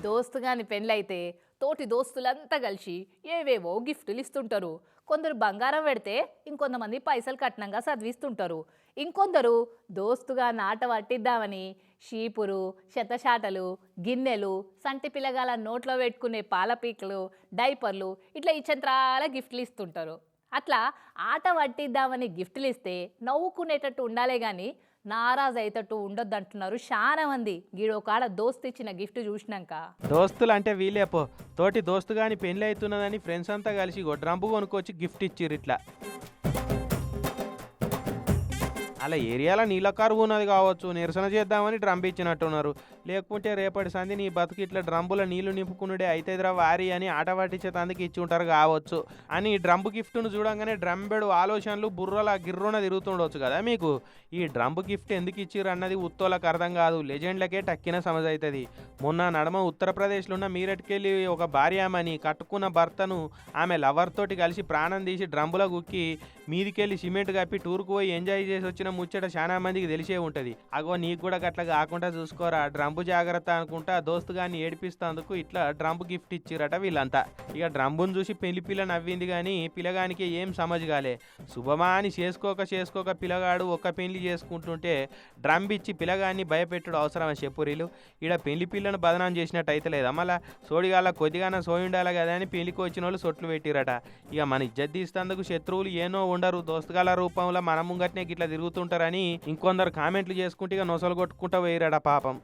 దోస్తు గాని పెళ్ళైతే తోటి దోస్తులంతా కలిసి ఏవేవో గిఫ్టులు ఇస్తుంటారు. కొందరు బంగారం పెడితే ఇంకొంతమంది పైసలు కట్నంగా చదివిస్తుంటారు. ఇంకొందరు దోస్తుగా నాట పట్టిద్దామని షీపురు, శతశాటలు, గిన్నెలు, సంటి పిల్లగాల నోట్లో పెట్టుకునే పాలపీకలు, డైపర్లు ఇట్లా ఇచ్చంత్రాల గిఫ్ట్లు ఇస్తుంటారు. అట్లా ఆట పట్టిద్దామని గిఫ్ట్లు ఇస్తే నవ్వుకునేటట్టు ఉండాలే గాని నారాజు అయ్యేటట్టు ఉండొద్దు అంటున్నారు చాలా మంది. గీడొకాడ దోస్తు ఇచ్చిన గిఫ్ట్ చూసినాక. దోస్తులు అంటే వీలే పో. తోటి దోస్తు గాని పెళ్లి అవుతున్నదని ఫ్రెండ్స్ అంతా కలిసి డ్రంపు కొనుక్కొచ్చి గిఫ్ట్ ఇచ్చిర్రు ఇట్లా. అలా ఏరియాలో నీళ్ళ కరువు ఉన్నది కావచ్చు, నిరసన చేద్దామని డ్రమ్ ఇచ్చినట్టున్నారు. లేకుంటే రేపటి సంధి నీ బతుకు ఇట్లా డ్రమ్ముల నీళ్లు నింపుకునుడే అయితేదిరా వారి అని ఆట పట్టించేందుకు ఇచ్చి ఉంటారు కావచ్చు అని డ్రమ్ము గిఫ్ట్ను చూడంగానే డ్రమ్బెడు ఆలోచనలు బుర్రల గిర్రున తిరుగుతుండొచ్చు కదా మీకు. ఈ డ్రమ్ము గిఫ్ట్ ఎందుకు ఇచ్చిర్రు అన్నది ఉత్తోళ్ళకి అర్థం కాదు, లెజెండ్లకే టక్కిన సమజ్ అవుతుంది. మొన్న నడమ ఉత్తరప్రదేశ్లో ఉన్న మీరట్కెళ్ళి ఒక భార్యామని కట్టుకున్న భర్తను ఆమె లవర్ తోటి కలిసి ప్రాణం తీసి డ్రమ్ములో గుక్కి మీదికెళ్ళి సిమెంట్ కప్పి టూర్కు పోయి ఎంజాయ్ చేసి వచ్చిన ముచ్చట చాలా మందికి తెలిసే ఉంటుంది. అగో నీకు కూడా గట్ల కాకుండా చూసుకోరా, డ్రంబు జాగ్రత్త అనుకుంటా దోస్తుగాన్ని ఏడిపిస్తేందుకు ఇట్లా డ్రంబు గిఫ్ట్ ఇచ్చిరట వీళ్ళంతా. ఇక డ్రంబును చూసి పెళ్లి పిల్ల నవ్వింది కానీ పిల్లగానికి ఏం సమజ్ కాలే. శుభమా అని చేసుకోక పిల్లగాడు ఒక్క పెళ్లి చేసుకుంటుంటే డ్రమ్ ఇచ్చి పిల్లగాన్ని భయపెట్టుడు అవసరమా చెప్పురీలు. ఈడ పెళ్లి పిల్లను బదనాం చేసినట్టు అయితే లేదా, మళ్ళా సోడిగాల కొద్దిగానే సోయి ఉండాలి కదా అని పెళ్లికి వచ్చిన వాళ్ళు సొట్లు పెట్టిరట. ఇక మన ఇజ్జత్ తీస్తేందుకు శత్రువులు ఏనో ఉండరు, దోస్తుగాల రూపంలో మన ముంగట్నే గిట్లా తిరుగుతుంటారని ఇంకొందరు కామెంట్లు చేసుకుంటే ఇక నొసలు కొట్టుకుంటూ పోయిరాడ పాపం.